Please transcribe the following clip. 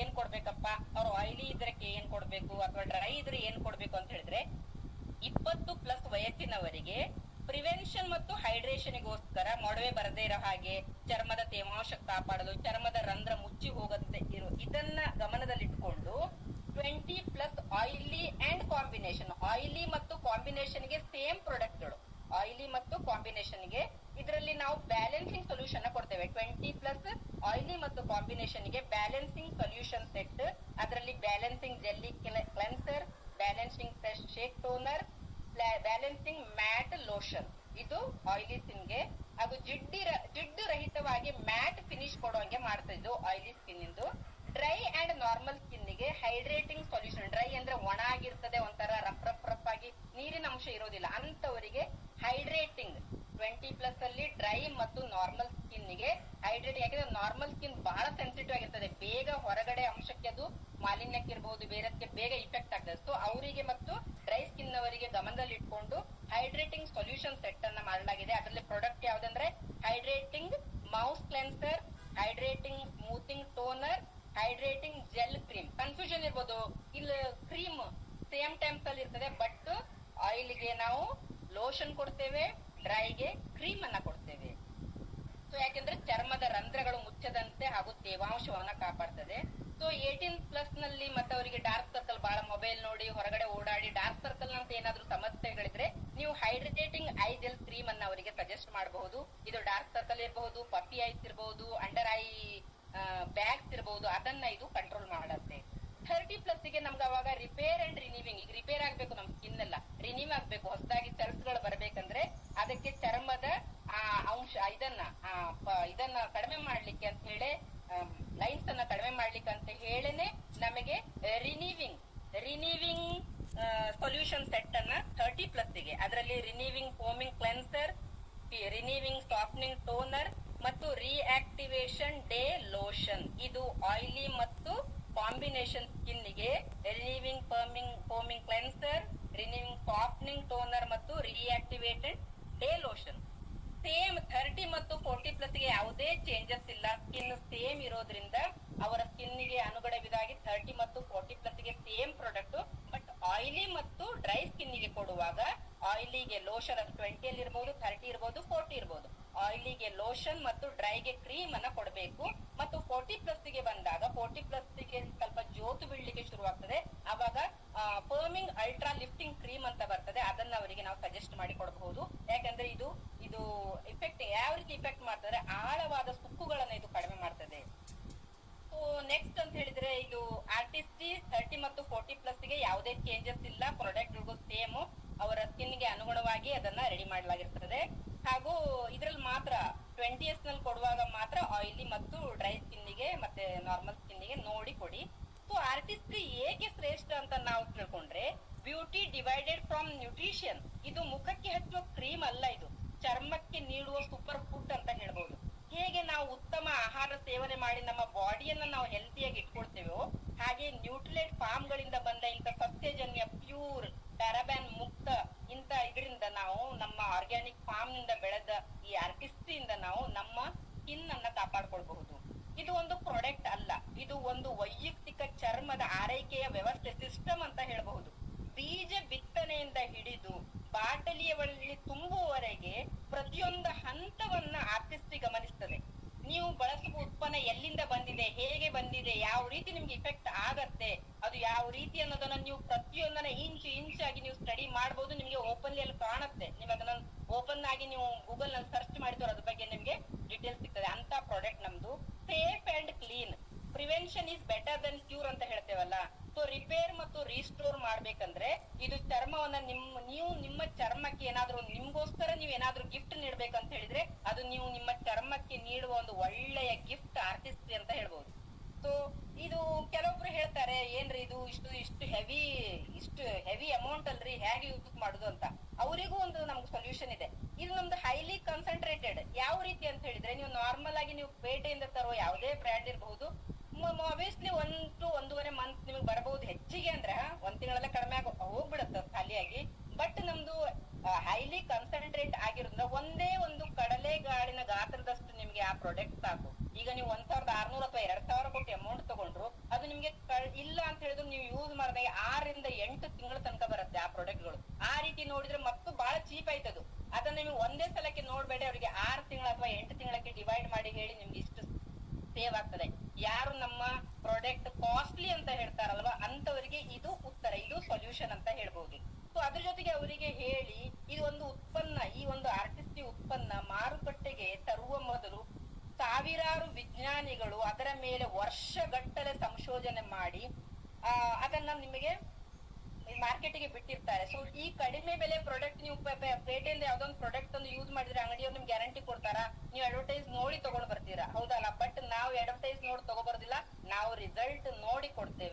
ಏನ್ ಕೊಡ್ಬೇಕಪ್ಪ, ಅವ್ರು ಆಯಿಲಿ ಇದ್ರೆ ಏನ್ ಕೊಡ್ಬೇಕು ಅಥವಾ ಡ್ರೈ ಇದ್ರೆ ಏನ್ ಕೊಡ್ಬೇಕು ಅಂತ ಹೇಳಿದ್ರೆ 20+ ವಯಸ್ಸಿನವರಿಗೆ ಪ್ರಿವೆನ್ಷನ್ ಮತ್ತು ಹೈಡ್ರೇಷನ್ಗೋಸ್ಕರ ಮೊಡವೆ ಬರದೇ ಇರೋ ಹಾಗೆ, ಚರ್ಮದ ತೇವಾಂಶ ಕಾಪಾಡಲು, ಚರ್ಮದ ರಂಧ್ರ ಮುಚ್ಚಿ ಹೋಗದೆ ಇರೋ ಇದನ್ನ ಗಮನದಲ್ಲಿಟ್ಕೊಂಡು 20+ ಆಯಿಲಿ ಅಂಡ್ ಕಾಂಬಿನೇಷನ್, ಆಯಿಲಿ ಮತ್ತು ಕಾಂಬಿನೇಷನ್ ಗೆ ಸೇಮ್ ಪ್ರಾಡಕ್ಟ್ಗಳು, ಆಯಿಲಿ ಮತ್ತು ಕಾಂಬಿನೇಷನ್ ಗೆ ಇದರಲ್ಲಿ ನಾವು ಬ್ಯಾಲೆನ್ಸಿಂಗ್ ಸೊಲ್ಯೂಷನ್ ಕೊಡ್ತೇವೆ. 20+ ಆಯಿಲಿ ಮತ್ತು ಕಾಂಬಿನೇಷನ್ ಗೆ ಬ್ಯಾಲೆನ್ಸಿಂಗ್ ಸೊಲ್ಯೂಷನ್ ಸೆಟ್, ಅದರಲ್ಲಿ balancing jelly cleanser, balancing fresh shake toner, balancing matte lotion, ಇದು ಆಯಿಲಿ ಸ್ಕಿನ್ ಗೆ. ಹಾಗೂ ಜಿಡ್ಡು ರಹಿತವಾಗಿ ಮ್ಯಾಟ್ ಫಿನಿಶ್ ಕೊಡುವಂಗೆ ಮಾಡ್ತಾ ಇದ್ದು ಆಯಿಲಿ ಸ್ಕಿನ್ ಇಂದು. ಡ್ರೈ ಅಂಡ್ ನಾರ್ಮಲ್ ಸ್ಕಿನ್ ಗೆ ಹೈಡ್ರೇಟಿಂಗ್ ಸೊಲ್ಯೂಷನ್, ಡ್ರೈ ಅಂದ್ರೆ ಒಣ ಆಗಿರ್ತದೆ, ಒಂಥರ ರಫ್ ಆಗಿ ನೀರಿನ ಅಂಶ ಇರೋದಿಲ್ಲ ಅಂತವರಿಗೆ ಹೈಡ್ರೇಟಿಂಗ್ 20+ ಅಲ್ಲಿ ಡ್ರೈ ಮತ್ತು ನಾರ್ಮಲ್ ಸ್ಕಿನ್ ಗೆ ಹೈಡ್ರೇಟಿಂಗ್. ಯಾಕಂದ್ರೆ ನಾರ್ಮಲ್ ಸ್ಕಿನ್ ಬಹಳ ಸೆನ್ಸಿಟಿವ್ ಆಗಿರ್ತದೆ, ಬೇಗ ಹೊರಗಡೆ ಅಂಶಕ್ಕೆ ಅದು ಮಾಲಿನ್ಯಕ್ಕಿರ್ಬಹುದು, ಬೇರೆದಕ್ಕೆ ಬೇಗ ಇಫೆಕ್ಟ್ ಆಗ್ತದೆ. ಸೊ ಅವರಿಗೆ ಮತ್ತು ಡ್ರೈ ಸ್ಕಿನ್ ಅವರಿಗೆ ಗಮನದಲ್ಲಿ ಇಟ್ಕೊಂಡು ಹೈಡ್ರೇಟಿಂಗ್ ಸೊಲ್ಯೂಷನ್ ಸೆಟ್ ಅನ್ನ ಮಾಡಲಾಗಿದೆ. ಅದರಲ್ಲಿ ಪ್ರಾಡಕ್ಟ್ ಯಾವ್ದಂದ್ರೆ hydrating mousse cleanser, hydrating smoothing toner, hydrating gel cream. Confusion ಇರ್ಬೋದು, ಇಲ್ಲಿ ಕ್ರೀಮ್ ಸೇಮ್ ಟೈಮ್ಸ್ ಅಲ್ಲಿ ಇರ್ತದೆ, ಬಟ್ ಆಯಿಲ್ಗೆ ನಾವು ಲೋಷನ್ ಕೊಡ್ತೇವೆ, ಡ್ರೈಗೆ ಕ್ರೀಮ್ ಅನ್ನ ಕೊಡ್ತೇವೆ. ಸೊ ಯಾಕೆಂದ್ರೆ ಚರ್ಮದ ರಂಧ್ರಗಳು ಮುಚ್ಚದಂತೆ ಹಾಗೂ ತೇವಾಂಶವನ್ನ ಕಾಪಾಡ್ತದೆ. ಸೊ 18+ ನಲ್ಲಿ ಮತ್ತೆ ಅವರಿಗೆ ಡಾರ್ಕ್ ಸರ್ಕಲ್, ಬಹಳ ಮೊಬೈಲ್ ನೋಡಿ ಹೊರಗಡೆ ಓಡಾಡಿ ಡಾರ್ಕ್ ಸರ್ಕಲ್ ಅಂತ ಏನಾದ್ರೂ ಸಮಸ್ಯೆಗಳಿದ್ರೆ ನೀವು ಹೈಡ್ರೇಟಿಂಗ್ ಐ ಜೆಲ್ ಕ್ರೀಮ್ ಅನ್ನ ಅವರಿಗೆ ಸಜೆಸ್ಟ್ ಮಾಡಬಹುದು. ಇದು ಡಾರ್ಕ್ ಸರ್ಕಲ್ ಇರಬಹುದು, ಪಫಿ ಐಸ್ ಇರಬಹುದು, ಅಂಡರ್ ಐ ಬ್ಯಾಗ್ಸ್ ಇರಬಹುದು, ಅದನ್ನ ಇದು ಕಂಟ್ರೋಲ್ ಮಾಡುತ್ತೆ. 30+ ಗೆ ನಮ್ಗೆ ಅವಾಗ ರಿಪೇರ್ ಅಂಡ್ ರಿನೀವಿಂಗ್, ಈಗ ರಿಪೇರ್ ಆಗ್ಬೇಕು ನಮ್ ಸ್ಕಿನ್ ಎಲ್ಲ, ರಿನೀವ್ ಆಗ್ಬೇಕು, ಹೊಸದಾಗಿ ಸೆಲ್ಸ್ ಗಳು ಬರ್ಬೇಕಂದ್ರೆ ಅದಕ್ಕೆ ಚರ್ಮದ ಅಂಶ ಇದನ್ನ ಕಡಿಮೆ ಮಾಡ್ಲಿಕ್ಕೆ ಅಂತ ಹೇಳಿ, ಲೈನ್ಸ್ ಅನ್ನ ಕಡಿಮೆ ಮಾಡ್ಲಿಕ್ಕೆ ಅಂತ ಹೇಳೇನೆ ನಮಗೆ ರಿನೀವಿಂಗ್ ಸೊಲ್ಯೂಷನ್ ಸೆಟ್ ಅನ್ನ 30+ ಗೆ, ಅದರಲ್ಲಿ ರಿನೀವಿಂಗ್ ಫೋಮಿಂಗ್ ಕ್ಲೆನ್ಸರ್, ರಿನೀವಿಂಗ್ ಸಾಫ್ಟ್ನಿಂಗ್ ಟೋನರ್ ಮತ್ತು ರಿಆಕ್ಟಿವೇಶನ್ ಡೇ ಲೋಷನ್. ಇದು ಆಯಿಲಿ ಮತ್ತು ಕಾಂಬಿನೇಷನ್ ಸ್ಕಿನ್ ಗೆ ರಿನೀವಿಂಗ್ ಫೋಮಿಂಗ್ ಕ್ಲೆನ್ಸರ್, ರಿನೀವಿಂಗ್ ಸಾಫ್ಟ್ನಿಂಗ್ ಟೋನರ್ ಮತ್ತು ರಿಆಕ್ಟಿವೇಟೆಡ್ ಡೇ ಲೋಷನ್. ಸೇಮ್ 30 ಮತ್ತು 40+ ಗೆ ಯಾವುದೇ ಚೇಂಜಸ್ ಇಲ್ಲ, ಸ್ಕಿನ್ ಸೇಮ್ ಇರೋದ್ರಿಂದ ಅವರ ಸ್ಕಿನ್ ಗೆ ಅನುಗುಣವಿದಾಗಿ 30 ಮತ್ತು 40+ ಗೆ ಸೇಮ್ ಪ್ರಾಡಕ್ಟ್. ಬಟ್ ಆಯಿಲಿ ಮತ್ತು ಡ್ರೈ ಸ್ಕಿನ್ ಗೆ ಕೊಡುವಾಗ ಆಯಿಲಿಗೆ ಲೋಷನ್, ಅದು 20 ಅಲ್ಲಿ ಇರಬಹುದು, 30 ಇರಬಹುದು, 40 ಇರಬಹುದು. ಆಯಿಲಿಗೆ ಲೋಷನ್ ಮತ್ತು ಡ್ರೈಗೆ ಕ್ರೀಮ್ ಅನ್ನ ಕೊಡಬೇಕು. ಮತ್ತು 40+ ಗೆ ಬಂದಾಗ 40+ ಗೆ ಸ್ವಲ್ಪ ಜೋತು ಬೀಳ್ಲಿಕ್ಕೆ ಶುರುವಾಗ್ತದೆ, ಅವಾಗ ಫರ್ಮಿಂಗ್ ಅಲ್ಟ್ರಾ ಲಿಫ್ಟಿಂಗ್ ಕ್ರೀಮ್ ಅಂತ ಬರ್ತದೆ, ಅದನ್ನ ಅವರಿಗೆ ನಾವು ಸಜೆಸ್ಟ್ ಮಾಡಿ ಕೊಡಬಹುದು. ಯಾಕಂದ್ರೆ ಇದು ಇಫೆಕ್ಟ್ ಯಾವ ರೀತಿ ಇಫೆಕ್ಟ್ ಮಾಡ್ತದೆ, ಆಳವಾದ ಸುಕ್ಕುಗಳನ್ನ ಇದು ಕಡಿಮೆ ಮಾಡ್ತದೆ. ಸೊ ನೆಕ್ಸ್ಟ್ ಅಂತ ಹೇಳಿದ್ರೆ ಇದು ಆರ್ಟಿಸ್ಟಿ 30 ಮತ್ತು 40+ ಗೆ ಯಾವುದೇ ಚೇಂಜಸ್ ಇಲ್ಲ, ಪ್ರಾಡಕ್ಟ್ ಸೇಮ್, ಅವರ ಸ್ಕಿನ್ ಗೆ ಅನುಗುಣವಾಗಿ ಅದನ್ನ ರೆಡಿ ಮಾಡಲಾಗಿರ್ತದೆ. ಹಾಗೂ ಇದ್ರಲ್ಲಿ ಮಾತ್ರ 20s ನಲ್ಲಿ ಕೊಡುವಾಗ ಮಾತ್ರ ಆಯಿಲಿ ಮತ್ತು ಡ್ರೈ ಸ್ಕಿನ್ ಗೆ ಮತ್ತೆ ನಾರ್ಮಲ್ ಸ್ಕಿನ್ ಗೆ ನೋಡಿ ಕೊಡಿ. ಸೊ ಆರ್ಟಿಸ್ಟ್ರಿ ಏಕೆ ಶ್ರೇಷ್ಠ ಅಂತ ನಾವು ತಿಳ್ಕೊಂಡ್ರೆ, ಬ್ಯೂಟಿ ಡಿವೈಡೆಡ್ ಫ್ರಮ್ ನ್ಯೂಟ್ರಿಷನ್, ಇದು ಮುಖಕ್ಕೆ ಹಚ್ಚುವ ಕ್ರೀಮ್ ಅಲ್ಲ, ಇದು ಚರ್ಮಕ್ಕೆ ನೀಡುವ ಸೂಪರ್ ಫುಡ್ ಅಂತ ಹೇಳ್ಬಹುದು. ಹೇಗೆ ನಾವು ಉತ್ತಮ ಆಹಾರ ಸೇವನೆ ಮಾಡಿ ನಮ್ಮ ಬಾಡಿಯನ್ನ ನಾವು ಹೆಲ್ತಿಯಾಗಿ ಇಟ್ಕೊಳ್ತೇವೋ, ಹಾಗೆ ನ್ಯೂಟ್ರಿಲೇಟ್ ಫಾರ್ಮ್ ಗಳಿಂದ ಬಂದ ಇಂಥ ಸಸ್ಯಜನ್ಯ ಪ್ಯೂರ್ ಪ್ಯಾರಾಬ್ಯಾನ್ ಮುಕ್ತ ಇಂತ ಇದರಿಂದ ನಾವು ನಮ್ಮ ಆರ್ಗ್ಯಾನಿಕ್ ಫಾರ್ಮ್ ನಿಂದ ಬೆಳೆದ ಈ ಆರ್ಟಿಸ್ಟ್ರಿಯಿಂದ ನಾವು ನಮ್ಮ ಸ್ಕಿನ್ ಅನ್ನ ಕಾಪಾಡ್ಕೊಳ್ಬಹುದು. ಇದು ಒಂದು ಪ್ರಾಡಕ್ಟ್ ಅಲ್ಲ, ಇದು ಒಂದು ವೈಯಕ್ತಿಕ ಚರ್ಮದ ಆರೈಕೆಯ ವ್ಯವಸ್ಥೆ, ಸಿಸ್ಟಮ್ ಅಂತ ಹೇಳಬಹುದು. ಬೀಜ ಬಿತ್ತನೆಯಿಂದ ಹಿಡಿದು ಬಾಟಲಿಯ ಬಳಿ ತುಂಬುವವರೆಗೆ ಪ್ರತಿಯೊಂದು ಹಂತವನ್ನ ಆರ್ಟಿಸ್ಟ್ರಿ ಗಮನಿಸ್ತದೆ. ನೀವು ಬಳಸುವ ಉತ್ಪನ್ನ ಎಲ್ಲಿಂದ ಬಂದಿದೆ, ಹೇಗೆ ಬಂದಿದೆ, ಯಾವ ರೀತಿ ನಿಮ್ಗೆ ಇಫೆಕ್ಟ್ ಆಗತ್ತೆ, ಅದು ಯಾವ ರೀತಿ ಅನ್ನೋದನ್ನ ನೀವು ಪ್ರತಿಯೊಂದನ್ನ ಇಂಚಾಗಿ ನೀವು ಸ್ಟಡಿ ಮಾಡಬಹುದು. ನಿಮ್ಗೆ ಓಪನ್ಲಿ ಅಲ್ಲಿ ಕಾಣುತ್ತೆ, ನೀವು ಅದನ್ನ ಓಪನ್ ಆಗಿ ನೀವು ಗೂಗಲ್ ನಲ್ಲಿ ಸರ್ಚ್ ಮಾಡಿದ್ರೆ ಅದ್ರ ಬಗ್ಗೆ ನಿಮ್ಗೆ ಡೀಟೇಲ್ಸ್ ಸಿಗ್ತದೆ. ಅಂತ ಪ್ರಾಡಕ್ಟ್ ನಮ್ದು. Safe and clean, prevention is better than cure ಅಂತ ಹೇಳ್ತೇವಲ್ಲ. ಸೊ ರಿಪೇರ್ ಮತ್ತು ರೀಸ್ಟೋರ್ ಮಾಡ್ಬೇಕಂದ್ರೆ ಇದು ಚರ್ಮವನ್ನ ನೀವು ನಿಮ್ಮ ಚರ್ಮಕ್ಕೆ ಏನಾದ್ರೂ ನಿಮ್ಗೋಸ್ಕರ ನೀವು ಏನಾದ್ರೂ ಗಿಫ್ಟ್ ನೀಡ್ಬೇಕಂತ ಹೇಳಿದ್ರೆ ಅದು ನೀವು ನಿಮ್ಮ ಚರ್ಮಕ್ಕೆ ನೀಡುವ ಒಂದು ಒಳ್ಳೆಯ ಗಿಫ್ಟ್ ಆರ್ಟಿಸ್ಟ್ರಿ ಅಂತ ಹೇಳ್ಬಹುದು. ಸೊ ಇದು ಕೆಲವೊಬ್ರು ಹೇಳ್ತಾರೆ, ಏನ್ರಿ ಇದು ಇಷ್ಟು ಹೆವಿ ಅಮೌಂಟ್ ಅಲ್ರಿ, ಹೇಗೆ ಯೂಸ್ ಮಾಡುದು ಅಂತ. ಅವರಿಗೂ ಒಂದು ನಮ್ಗೆ ಸೊಲ್ಯೂಷನ್ ಇದೆ. ಇದು ನಮ್ದು ಹೈಲಿ ಕಾನ್ಸಂಟ್ರೇಟೆಡ್. ಯಾವ ರೀತಿ ಅಂತ ಹೇಳಿದ್ರೆ, ನೀವು ನಾರ್ಮಲ್ ಆಗಿ ನೀವು ಪೇಟೆಯಿಂದ ತರೋ ಯಾವುದೇ ಬ್ರ್ಯಾಂಡ್ ಇರಬಹುದು, ಆಬ್ವಿಯಸ್ಲಿ 1 to 1.5 ಮಂತ್ ನಿಮಗೆ ಬರಬಹುದು. ಹೆಚ್ಚಿಗೆ ಅಂದ್ರೆ 1 ತಿಂಗಳೆಲ್ಲ ಕಡಿಮೆ ಹೋಗ್ಬಿಡುತ್ತೆ ಖಾಲಿಯಾಗಿ. ಬಟ್ ನಮ್ದು ಹೈಲಿ ಕಾನ್ಸಂಟ್ರೇಟ್ ಆಗಿರೋದ್ರಿಂದ ಒಂದೇ ಒಂದು ಕಡಲೆ ಗಾಳಿನ ಗಾತ್ರದಷ್ಟು ನಿಮ್ಗೆ ಆ ಪ್ರಾಡಕ್ಟ್ ಸಾಕು. ಈಗ ನೀವು 1,600 ಅಥವಾ 2,000 ಕೊಟ್ಟು ಅಮೌಂಟ್ ತಗೊಂಡ್ರು ಅದು ಇಲ್ಲ ಅಂತ ಹೇಳಿದ್ರು ನೀವು ಯೂಸ್ ಮಾಡಿದಾಗ 6 ರಿಂದ 8 ತಿಂಗಳ ತನಕ ಬರುತ್ತೆ ಆ ಪ್ರಾಡಕ್ಟ್ಗಳು. ಆ ರೀತಿ ನೋಡಿದ್ರೆ ಮತ್ತು ಬಹಳ ಚೀಪ್ ಆಯ್ತದು. ಅದನ್ನ ನೀವು ಒಂದೇ ಸಲಕ್ಕೆ ನೋಡ್ಬೇಡಿ, ಅವರಿಗೆ 6 ತಿಂಗಳ ಅಥವಾ 8 ತಿಂಗಳಕ್ಕೆ ಡಿವೈಡ್ ಮಾಡಿ ಹೇಳಿ ನಿಮ್ಗೆ ಇಷ್ಟು ಸೇವ್ ಆಗ್ತದೆ. ಯಾರು ನಮ್ಮ ಪ್ರಾಡಕ್ಟ್ ಕಾಸ್ಟ್ಲಿ ಅಂತ ಹೇಳ್ತಾರಲ್ವಾ ಅಂತವರಿಗೆ ಇದು ಉತ್ತರ, ಇದು ಸೊಲ್ಯೂಷನ್ ಅಂತ ಹೇಳ್ಬಹುದು. ಸೊ ಅದ್ರ ಜೊತೆಗೆ ಅವರಿಗೆ ಹೇಳಿ, ಇದು ಒಂದು ಉತ್ಪನ್ನ, ಈ ಒಂದು ಆರ್ಟಿಸ್ಟಿ ಉತ್ಪನ್ನ ಮಾರುಕಟ್ಟೆಗೆ ತರುವ ಮೊದಲು ಸಾವಿರಾರು ವಿಜ್ಞಾನಿಗಳು ಅದರ ಮೇಲೆ ವರ್ಷಗಟ್ಟಲೆ ಸಂಶೋಧನೆ ಮಾಡಿ ಅದನ್ನ ನಿಮಗೆ ಮಾರ್ಕೆಟಿಗೆ ಬಿಟ್ಟಿರ್ತಾರೆ. ಸೊ ಈ ಕಡಿಮೆ ಬೆಲೆ ಪ್ರಾಡಕ್ಟ್ ನೀವು ಪೇಟೆಯಿಂದ ಯಾವ್ದೊಂದು ಪ್ರಾಡಕ್ಟ್ ಒಂದು ಯೂಸ್ ಮಾಡಿದ್ರೆ ಅಂಗಡಿಯವ್ರು ನಿಮ್ಗೆ ಗ್ಯಾರಂಟಿ ಕೊಡ್ತಾರಾ? ನೀವು ಅಡ್ವರ್ಟೈಸ್ ನೋಡಿ ತಗೊಂಡ್ ಬರ್ತೀರಾ, ಹೌದಲ್ಲ? ಬಟ್ ನಾವು ಅಡ್ವರ್ಟೈಸ್ ನೋಡಿ ತಗೋಬಾರ್ದಿಲ್ಲ, ನಾವು ರಿಸಲ್ಟ್ ನೋಡಿ ಕೊಡ್ತೇವೆ.